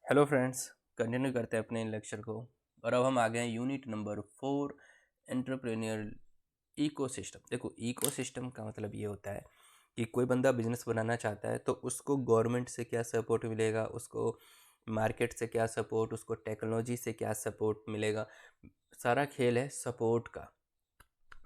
Hello friends, continue करते हैं अपने लेक्चर को। और अब हम आ गए हैं यूनिट नंबर 4, एंटरप्रेन्योर इकोसिस्टम। देखो, इकोसिस्टम का मतलब ये होता है कि कोई बंदा बिजनेस बनाना चाहता है तो उसको गवर्नमेंट से क्या सपोर्ट मिलेगा, उसको मार्केट से क्या सपोर्ट, उसको टेक्नोलॉजी से क्या सपोर्ट मिलेगा। सारा खेल है सपोर्ट का।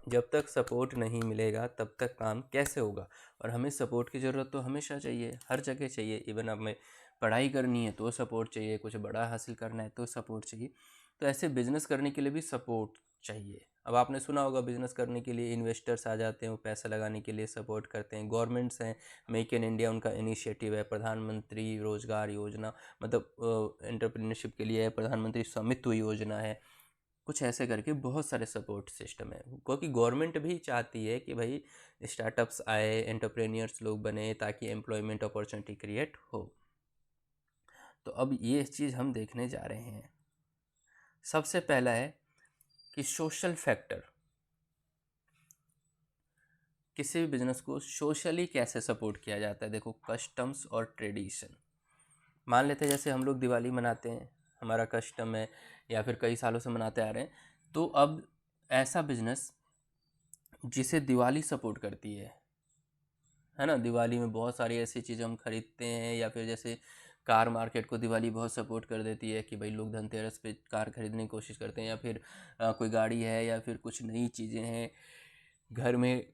जब तक सपोर्ट नहीं मिलेगा तब तक काम कैसे होगा। और हमें सपोर्ट की ज़रूरत तो हमेशा चाहिए, हर जगह चाहिए। इवन हमें पढ़ाई करनी है तो सपोर्ट चाहिए, कुछ बड़ा हासिल करना है तो सपोर्ट चाहिए। तो ऐसे बिजनेस करने के लिए भी सपोर्ट चाहिए। अब आपने सुना होगा, बिजनेस करने के लिए इन्वेस्टर्स आ जाते हैं, वो पैसा लगाने के लिए सपोर्ट करते हैं। गवर्नमेंट्स हैं, मेक इन इंडिया उनका इनिशिएटिव है, प्रधानमंत्री रोजगार योजना, मतलब एंटरप्रेन्योरशिप के लिए है, प्रधानमंत्री स्वामित्व योजना है। कुछ ऐसे करके बहुत सारे सपोर्ट सिस्टम है, क्योंकि गवर्नमेंट भी चाहती है कि भाई स्टार्टअप्स आए, एंटरप्रेन्योर्स लोग बने, ताकि एम्प्लॉयमेंट अपॉर्चुनिटी क्रिएट हो। तो अब ये चीज़ हम देखने जा रहे हैं। सबसे पहला है कि सोशल फैक्टर। किसी भी बिजनेस को सोशली कैसे सपोर्ट किया जाता है। देखो, कस्टम्स और ट्रेडिशन। मान लेते हैं जैसे हम लोग दिवाली मनाते हैं, हमारा कस्टम है, या फिर कई सालों से मनाते आ रहे हैं। तो अब ऐसा बिजनेस जिसे दिवाली सपोर्ट करती है ना। दिवाली में बहुत सारी ऐसी चीज़ें हम खरीदते हैं, या फिर जैसे कार मार्केट को दिवाली बहुत सपोर्ट कर देती है कि भाई लोग धनतेरस पे कार खरीदने की कोशिश करते हैं, या फिर कोई गाड़ी है, या फिर कुछ नई चीज़ें हैं घर में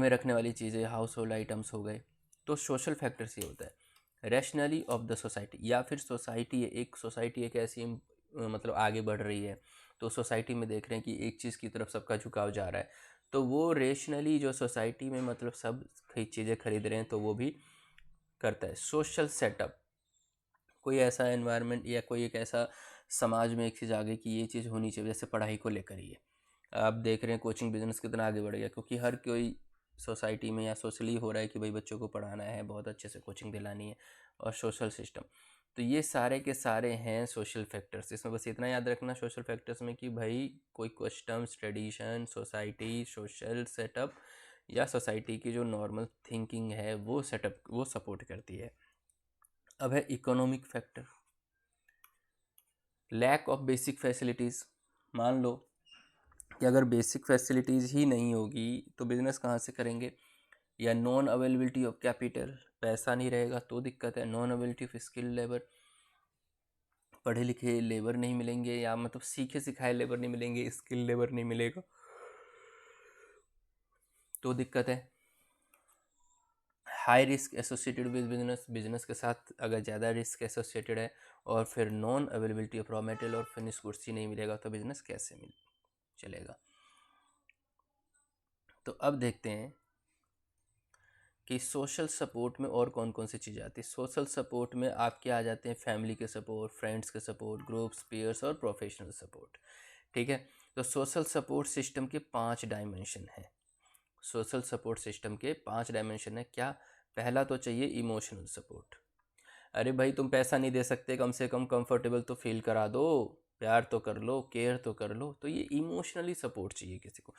रखने वाली चीज़ें, हाउस होल्ड आइटम्स हो गए। तो सोशल फैक्टर्स ये होता है रैशनली ऑफ द सोसाइटी, या फिर सोसाइटी एक ऐसी मतलब आगे बढ़ रही है, तो सोसाइटी में देख रहे हैं कि एक चीज़ की तरफ सबका झुकाव जा रहा है, तो वो रेशनली जो सोसाइटी में मतलब सब कई चीज़ें खरीद रहे हैं तो वो भी करता है। सोशल सेटअप, कोई ऐसा एनवायरनमेंट या कोई एक ऐसा समाज में एक चीज़ आगे कि ये चीज़ होनी चाहिए। जैसे पढ़ाई को लेकर ही है, आप देख रहे हैं कोचिंग बिजनेस कितना आगे बढ़ गया, क्योंकि हर कोई सोसाइटी में या सोशली हो रहा है कि भाई बच्चों को पढ़ाना है, बहुत अच्छे से कोचिंग दिलानी है। और सोशल सिस्टम, तो ये सारे के सारे हैं सोशल फैक्टर्स। इसमें बस इतना याद रखना सोशल फैक्टर्स में कि भाई कोई customs, tradition, society, social setup, या सोसाइटी की जो नॉर्मल थिंकिंग है वो सेटअप वो सपोर्ट करती है। अब है economic factor, lack of basic facilities. मान लो कि अगर बेसिक फैसिलिटीज़ ही नहीं होगी तो बिज़नेस कहाँ से करेंगे। या नॉन अवेलेबिलिटी ऑफ कैपिटल, पैसा नहीं रहेगा तो दिक्कत है। Non availability of skill labour, पढ़े लिखे लेबर नहीं मिलेंगे, या मतलब सीखे सिखाए लेबर नहीं मिलेंगे, स्किल लेबर नहीं मिलेगा तो दिक्कत है। High risk associated with business, business के साथ अगर ज़्यादा रिस्क एसोसिएटेड है। और फिर non availability of raw material और फिनिश गुड्स ही नहीं मिलेगा तो बिजनेस कैसे मिल चलेगा। तो अब देखते हैं कि सोशल सपोर्ट में और कौन कौन सी चीज़ें आती है। सोशल सपोर्ट में आपके आ जाते हैं फैमिली के सपोर्ट, फ्रेंड्स के सपोर्ट, ग्रुप्स, पीयर्स और प्रोफेशनल सपोर्ट। ठीक है, तो सोशल सपोर्ट सिस्टम के 5 डायमेंशन हैं। सोशल सपोर्ट सिस्टम के 5 डायमेंशन है। क्या? पहला तो चाहिए इमोशनल सपोर्ट। अरे भाई, तुम पैसा नहीं दे सकते, कम से कम कंफर्टेबल तो फील करा दो, प्यार तो कर लो, केयर तो कर लो। तो ये इमोशनली सपोर्ट चाहिए किसी को।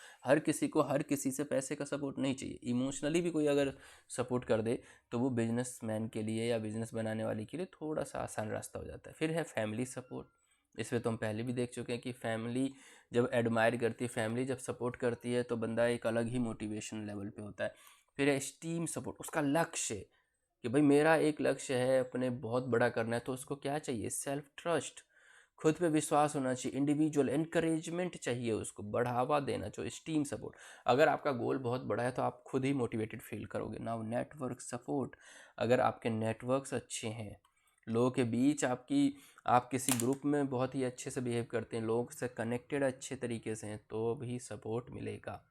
हर किसी से पैसे का सपोर्ट नहीं चाहिए। इमोशनली भी कोई अगर सपोर्ट कर दे तो वो बिजनेसमैन के लिए या बिजनेस बनाने वाले के लिए थोड़ा सा आसान रास्ता हो जाता है। फिर है फैमिली सपोर्ट। इसमें तो हम पहले भी देख चुके हैं कि फैमिली जब एडमायर करती है, फैमिली जब सपोर्ट करती है तो बंदा एक अलग ही मोटिवेशन लेवल पे होता है। फिर है स्टीम सपोर्ट, उसका लक्ष्य कि भाई मेरा एक लक्ष्य है, अपने बहुत बड़ा करना है, तो उसको क्या चाहिए? सेल्फ ट्रस्ट, खुद पे विश्वास होना चाहिए। इंडिविजुअल एनकरेजमेंट चाहिए, उसको बढ़ावा देना चाहिए। स्टीम सपोर्ट, अगर आपका गोल बहुत बड़ा है तो आप खुद ही मोटिवेटेड फील करोगे। नाउ नेटवर्क सपोर्ट, अगर आपके नेटवर्क्स अच्छे हैं, लोगों के बीच आप किसी ग्रुप में बहुत ही अच्छे से बिहेव करते हैं, लोगों से कनेक्टेड अच्छे तरीके से हैं, तो भी सपोर्ट मिलेगा।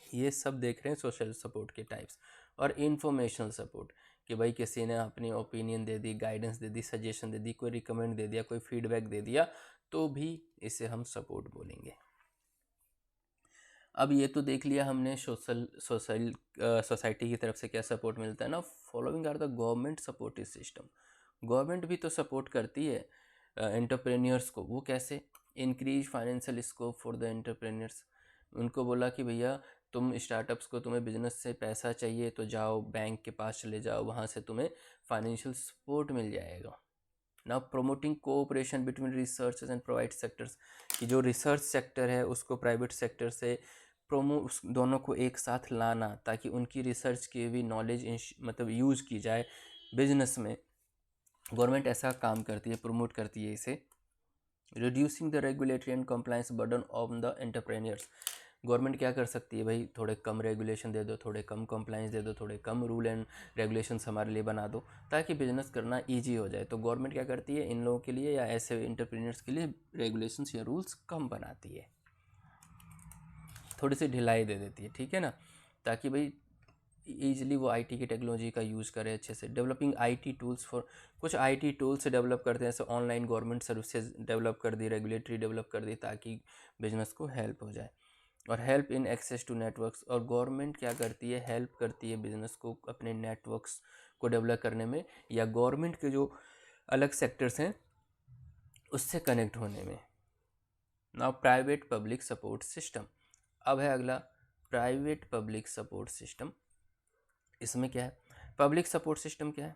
ये सब देख रहे हैं सोशल सपोर्ट के टाइप्स। और इन्फॉर्मेशनल सपोर्ट, कि भाई किसी ने अपनी ओपिनियन दे दी, गाइडेंस दे दी, सजेशन दे दी, कोई रिकमेंड दे दिया, कोई फीडबैक दे दिया, तो भी इसे हम सपोर्ट बोलेंगे। अब ये तो देख लिया हमने सोसाइटी की तरफ से क्या सपोर्ट मिलता है ना। Following are the government supportive system. Government भी तो सपोर्ट करती है एंटरप्रेन्योर्स को। वो कैसे? Increase financial scope for the entrepreneurs. उनको बोला कि भैया तुम स्टार्टअप्स को, तुम्हें बिजनेस से पैसा चाहिए तो जाओ बैंक के पास चले जाओ, वहाँ से तुम्हें फाइनेंशियल सपोर्ट मिल जाएगा। Now promoting cooperation between research and provide sectors, कि जो रिसर्च सेक्टर है उसको प्राइवेट सेक्टर से दोनों को एक साथ लाना, ताकि उनकी रिसर्च की भी नॉलेज मतलब यूज़ की जाए बिजनेस में। गवर्नमेंट ऐसा काम करती है, प्रमोट करती है इसे। Reducing the regulatory and compliance burden on the entrepreneurs, government क्या कर सकती है भाई, थोड़े कम रेगुलेशन दे दो, थोड़े कम कंप्लायंस दे दो, थोड़े कम रूल एंड रेगुलेशंस हमारे लिए बना दो, ताकि बिजनेस करना इजी हो जाए। तो गवर्नमेंट क्या करती है, इन लोगों के लिए या ऐसे एंटरप्रेन्योर्स के लिए रेगुलेशंस या रूल्स कम बनाती है, थोड़ी सी ढिलाई दे देती है, ठीक है ना, ताकि भाई ईजिली वो आईटी की टेक्नोलॉजी का यूज़ करें अच्छे से। डेवलपिंग आईटी टूल्स फॉर, कुछ आईटी टूल्स डेवलप करते हैं, जैसे ऑनलाइन गवर्नमेंट सर्विसेज डेवलप कर दी, रेगुलेटरी डेवलप कर दी, ताकि बिजनेस को हेल्प हो जाए। और help in access to networks, और गवर्नमेंट क्या करती है, हेल्प करती है बिजनेस को अपने नेटवर्क्स को डेवलप करने में, या गवर्नमेंट के जो अलग सेक्टर्स हैं उससे कनेक्ट होने में। Now private public support system, अब है अगला प्राइवेट पब्लिक सपोर्ट सिस्टम। इसमें क्या है, पब्लिक सपोर्ट सिस्टम क्या है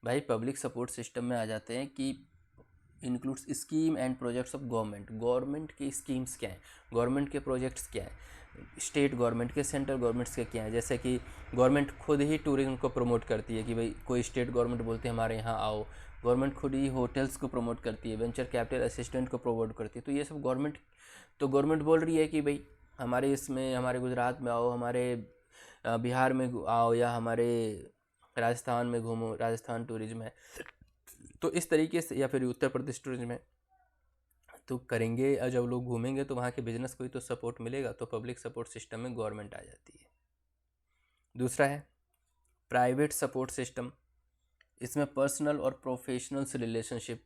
भाई, पब्लिक सपोर्ट सिस्टम में आ जाते हैं कि includes scheme and projects of government, government की स्कीम्स क्या हैं, गवर्नमेंट के प्रोजेक्ट्स क्या हैं, स्टेट गवर्नमेंट के, सेंट्रल गवर्नमेंट्स के क्या हैं। जैसे कि गवर्नमेंट खुद ही टूरिज्म को प्रमोट करती है कि भाई कोई स्टेट गवर्नमेंट बोलती है हमारे यहाँ आओ, गवर्नमेंट खुद ही होटल्स को प्रमोट करती है, वेंचर कैपिटल असिस्टेंट को प्रमोट करती है। तो ये सब गवर्नमेंट, तो गवर्नमेंट बोल रही है कि भाई हमारे इसमें, हमारे गुजरात में आओ, हमारे बिहार में आओ, या हमारे राजस्थान में घूमो, राजस्थान टूरिज्म है, तो इस तरीके से, या फिर उत्तर प्रदेश टूरिज्म है, तो करेंगे। और जब लोग घूमेंगे तो वहाँ के बिजनेस को ही तो सपोर्ट मिलेगा, तो पब्लिक सपोर्ट सिस्टम में गवर्नमेंट आ जाती है। दूसरा है प्राइवेट सपोर्ट सिस्टम, इसमें पर्सनल और प्रोफेशनल्स रिलेशनशिप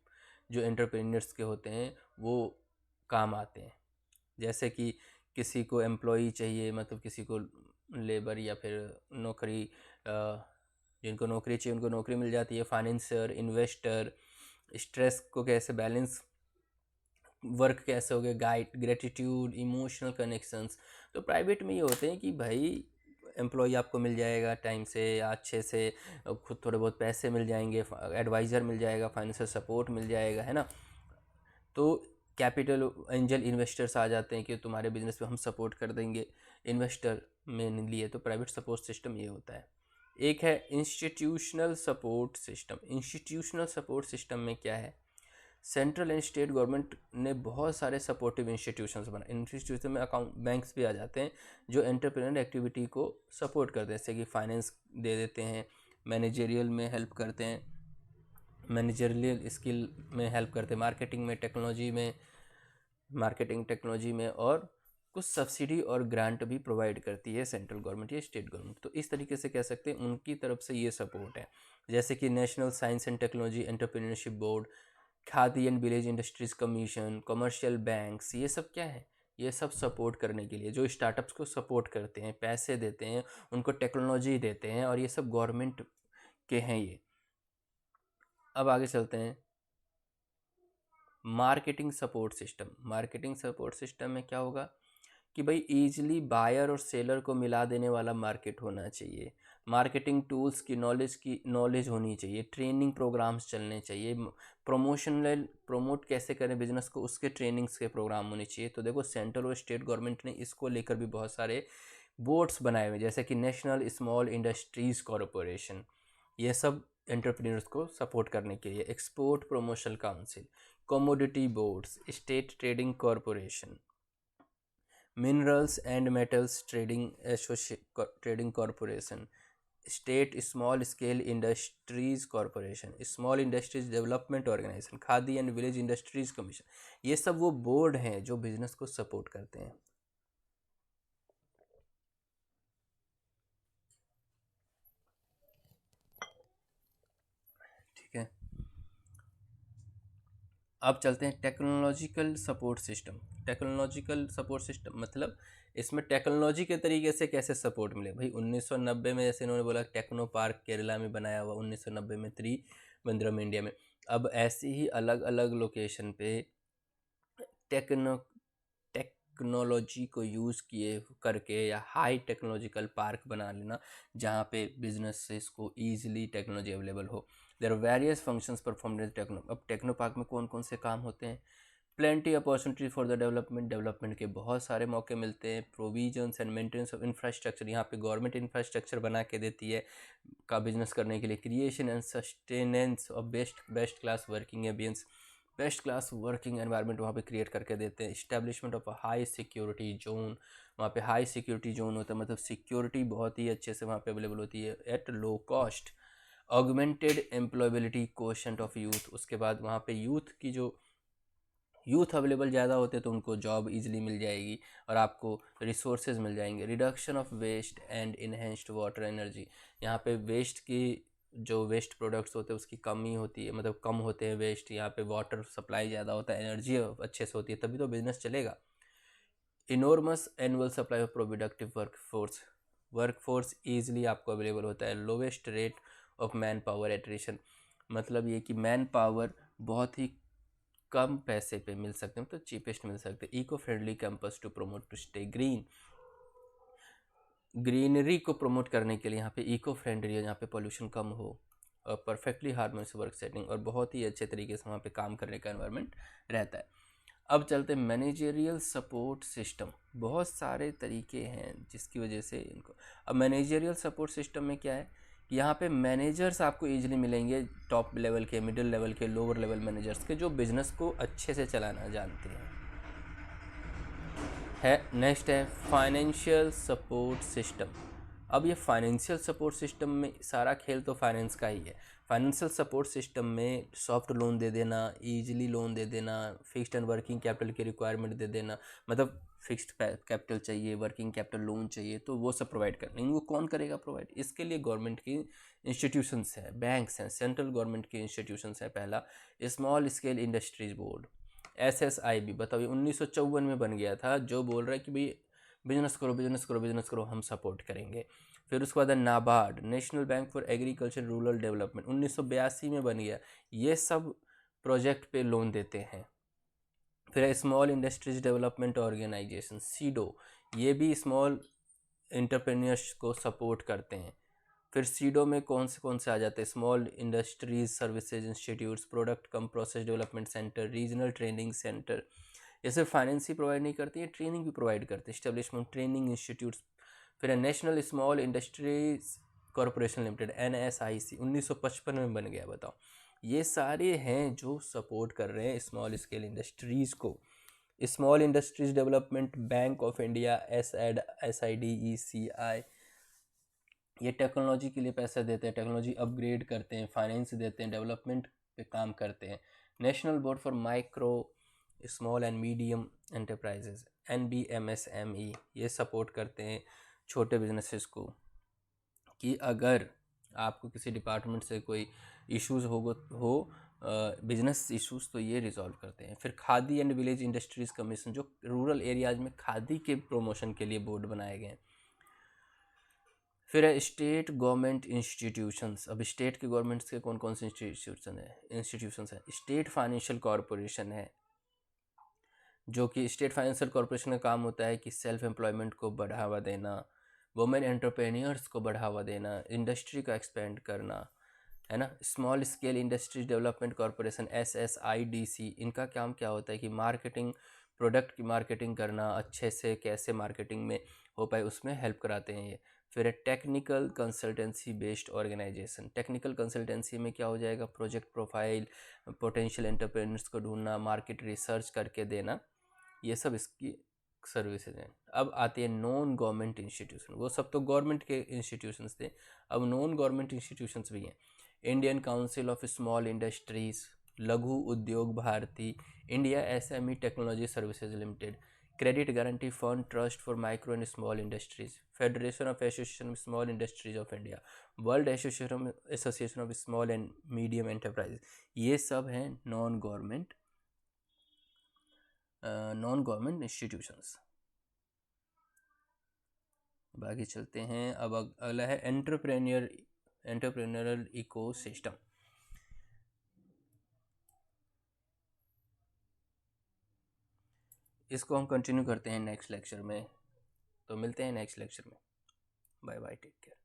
जो एंटरप्रेन्योर्स के होते हैं वो काम आते हैं। जैसे कि किसी को एम्प्लॉई चाहिए, मतलब किसी को लेबर या फिर नौकरी, जिनको नौकरी चाहिए उनको नौकरी मिल जाती है। फाइनेंसर, इन्वेस्टर, स्ट्रेस को कैसे बैलेंस, वर्क कैसे हो गया, गाइड, ग्रेटिट्यूड, इमोशनल कनेक्शंस, तो प्राइवेट में ये होते हैं कि भाई एम्प्लॉय आपको मिल जाएगा टाइम से या अच्छे से, खुद थोड़े बहुत पैसे मिल जाएंगे, एडवाइज़र मिल जाएगा, फाइनेंशियल सपोर्ट मिल जाएगा, है ना। तो कैपिटल एंजल इन्वेस्टर्स आ जाते हैं कि तुम्हारे बिजनेस में हम सपोर्ट कर देंगे, इन्वेस्टर में लिए, तो प्राइवेट सपोर्ट सिस्टम ये होता है। एक है institutional support system, institutional support system में क्या है, सेंट्रल एंड स्टेट गवर्नमेंट ने बहुत सारे सपोर्टिव इंस्टीट्यूशंस बनाए, इंस्टीट्यूशन में अकाउंट बैंक्स भी आ जाते हैं जो एंटरप्रेन्योर एक्टिविटी को सपोर्ट करते हैं, जैसे कि फाइनेंस दे देते हैं, मैनेजरियल में हेल्प करते हैं, मैनेजरियल स्किल में हेल्प करते हैं, मार्केटिंग टेक्नोलॉजी में, और कुछ सब्सिडी और ग्रांट भी प्रोवाइड करती है सेंट्रल गवर्नमेंट या स्टेट गवर्नमेंट। तो इस तरीके से कह सकते हैं उनकी तरफ से ये सपोर्ट है। जैसे कि national science and technology entrepreneurship board, khadi and village industries commission, commercial banks, ये सब क्या है, ये सब सपोर्ट करने के लिए, जो स्टार्टअप्स को सपोर्ट करते हैं, पैसे देते हैं, उनको टेक्नोलॉजी देते हैं, और ये सब गवर्नमेंट के हैं ये। अब आगे चलते हैं, marketing support system. Marketing support system में क्या होगा कि भाई ईजिली बायर और सेलर को मिला देने वाला मार्केट होना चाहिए, मार्केटिंग टूल्स की नॉलेज होनी चाहिए, ट्रेनिंग प्रोग्राम्स चलने चाहिए, प्रमोट कैसे करें बिजनेस को उसके ट्रेनिंग्स के प्रोग्राम होने चाहिए। तो देखो सेंट्रल और स्टेट गवर्नमेंट ने इसको लेकर भी बहुत सारे बोर्ड्स बनाए हुए, जैसे कि नेशनल स्मॉल इंडस्ट्रीज़ कॉरपोरेशन, ये सब एंटरप्रेन्योर्स को सपोर्ट करने के लिए। Export promotion council, commodity boards, state trading corporation, minerals and metals trading corporation, state small scale industries corporation, small industries development organisation, Khadi and village industries commission, ये सब वो board हैं जो बिजनेस को सपोर्ट करते हैं। ठीक है, अब चलते हैं technological support system. Technological support system मतलब इसमें टेक्नोलॉजी के तरीके से कैसे सपोर्ट मिले भाई। 1990 में जैसे इन्होंने बोला टेक्नो पार्क केरला में बनाया हुआ, 1990 में त्रिवेंद्रम इंडिया में। अब ऐसे ही अलग अलग लोकेशन पे टेक्नो टेक टेक्नोलॉजी को यूज़ किए करके या हाई टेक्नोलॉजिकल पार्क बना लेना जहाँ पे बिजनेसेस को ईजिली टेक्नोलॉजी अवेलेबल हो। There are various functions performed in techno. अब टेक्नो पार्क में कौन कौन से काम होते हैं? Plenty opportunity for the development के बहुत सारे मौके मिलते हैं। Provisions and maintenance of infrastructure, यहाँ पे गवर्नमेंट इंफ्रास्ट्रक्चर बना के देती है का बिजनेस करने के लिए। Creation and sustenance of best class working ambience, best class working environment वहाँ पे क्रिएट करके देते हैं। Establishment of a high security zone, वहाँ पे हाई सिक्योरिटी जोन होता है, मतलब सिक्योरिटी बहुत ही अच्छे से वहाँ पे अवेलेबल होती है at low cost. Augmented employability quotient of youth, उसके बाद वहाँ पे यूथ अवेलेबल ज़्यादा होते हैं तो उनको जॉब इजीली मिल जाएगी और आपको रिसोर्सेज मिल जाएंगे। Reduction of waste and enhanced water energy, यहाँ पे वेस्ट की जो वेस्ट प्रोडक्ट्स होते हैं उसकी कमी होती है, मतलब कम होते हैं वेस्ट। यहाँ पे वाटर सप्लाई ज़्यादा होता है, एनर्जी अच्छे से होती है, तभी तो बिजनेस चलेगा। Enormous annual supply of productive workforce easily आपको अवेलेबल होता है। Lowest rate of man power attrition, मतलब ये कि मैन पावर बहुत ही कम पैसे पे मिल सकते हैं, तो चीपेस्ट मिल सकते हैं। Eco friendly campus to promote to stay green, greenery को प्रमोट करने के लिए यहाँ पे इको फ्रेंडली है, यहाँ पे पोल्यूशन कम हो, और परफेक्टली हार्मोनियस वर्क सेटिंग, और बहुत ही अच्छे तरीके से वहाँ पे काम करने का एनवायरनमेंट रहता है। अब चलते हैं मैनेजरियल सपोर्ट सिस्टम। बहुत सारे तरीके हैं जिसकी वजह से इनको, अब मैनेजरियल सपोर्ट सिस्टम में क्या है, यहाँ पे मैनेजर्स आपको ईजिली मिलेंगे, टॉप लेवल के, मिडिल लेवल के, लोअर लेवल मैनेजर्स के, जो बिजनेस को अच्छे से चलाना जानते हैं। नेक्स्ट है फाइनेंशियल सपोर्ट सिस्टम। अब ये फाइनेंशियल सपोर्ट सिस्टम में सारा खेल तो फाइनेंस का ही है। फाइनेंशियल सपोर्ट सिस्टम में सॉफ्ट लोन दे देना, ईजिली लोन दे देना, फिक्स्ड एंड वर्किंग कैपिटल की रिक्वायरमेंट दे देना, मतलब फिक्स्ड कैपिटल चाहिए, वर्किंग कैपिटल लोन चाहिए, तो वो सब प्रोवाइड करना। इनको कौन करेगा प्रोवाइड? इसके लिए गवर्नमेंट की इंस्टीट्यूशंस हैं, बैंक्स हैं, सेंट्रल गवर्नमेंट की इंस्टीट्यूशंस हैं। पहला small scale industries board, SSIB, बताओ, 1954 में बन गया था, जो बोल रहा है कि भाई बिजनेस करो बिजनेस करो बिजनेस करो, हम सपोर्ट करेंगे। फिर उसके बाद NABARD, national bank for agriculture rural development, 1982 में बन गया। ये सब प्रोजेक्ट पे लोन देते हैं। फिर small industries development organisation, SIDO, ये भी स्मॉल एंटरप्रेन्योर्स को सपोर्ट करते हैं। फिर सीडो में कौन से आ जाते हैं? Small industries services institutes, product cum process development centre, regional training centre. ये सिर्फ फाइनेंस ही प्रोवाइड नहीं करती है, ट्रेनिंग भी प्रोवाइड करती है, एस्टेब्लिशमेंट ट्रेनिंग इंस्टीट्यूट्स। फिर national small industries corporation limited, NSIC, 1955 में बन गया, बताओ। ये सारे हैं जो सपोर्ट कर रहे हैं स्मॉल स्केल इंडस्ट्रीज़ को। Small industries development bank of India, SIDECI, ये टेक्नोलॉजी के लिए पैसा देते हैं, टेक्नोलॉजी अपग्रेड करते हैं, फाइनेंस देते हैं, डेवलपमेंट पे काम करते हैं। National board for micro small and medium enterprises, NBMSME, ये सपोर्ट करते हैं छोटे बिजनेसेस को, कि अगर आपको किसी डिपार्टमेंट से कोई इश्यूज़ हो बिजनेस इश्यूज़, तो ये रिजॉल्व करते हैं। फिर khadi and village industries commission, जो रूरल एरियाज़ में खादी के प्रमोशन के लिए बोर्ड बनाए गए हैं। फिर है स्टेट गवर्नमेंट इंस्टीट्यूशंस। अब स्टेट के गवर्नमेंट्स के कौन कौन से इंस्टीट्यूशंस हैं? स्टेट फाइनेंशियल कॉरपोरेशन है, जो कि स्टेट फाइनेंशियल कॉरपोरेशन का काम होता है कि सेल्फ एम्प्लॉयमेंट को बढ़ावा देना, वुमेन एंटरप्रेन्योर्स को बढ़ावा देना, इंडस्ट्री का एक्सपेंड करना, है ना। Small scale industries development corporation, SSIDC, इनका काम क्या होता है कि मार्केटिंग, प्रोडक्ट की मार्केटिंग करना, अच्छे से कैसे मार्केटिंग में हो पाए उसमें हेल्प कराते हैं ये। फिर है technical consultancy based organisation. Technical consultancy में क्या हो जाएगा? प्रोजेक्ट प्रोफाइल, पोटेंशियल एंटरप्रेन्योर्स को ढूंढना, मार्केट रिसर्च करके देना, ये सब इसकी सर्विसेज हैं। अब आती है नॉन गवर्नमेंट इंस्टीट्यूशन, वो सब तो गवर्नमेंट के इंस्टीट्यूशंस थे, अब नॉन गवर्नमेंट इंस्टीट्यूशंस भी हैं। Indian council of small industries, Laghu Udyog Bharati, India SME technology services limited, credit guarantee fund trust for micro and small industries, federation of association of small industries of India, world association of small and medium enterprise. ये सब हैं non government institutions. बाकी चलते हैं। अब अगला है entrepreneurial ecosystem. इसको हम कंटिन्यू करते हैं नेक्स्ट लेक्चर में। तो मिलते हैं नेक्स्ट लेक्चर में। Bye bye, take care.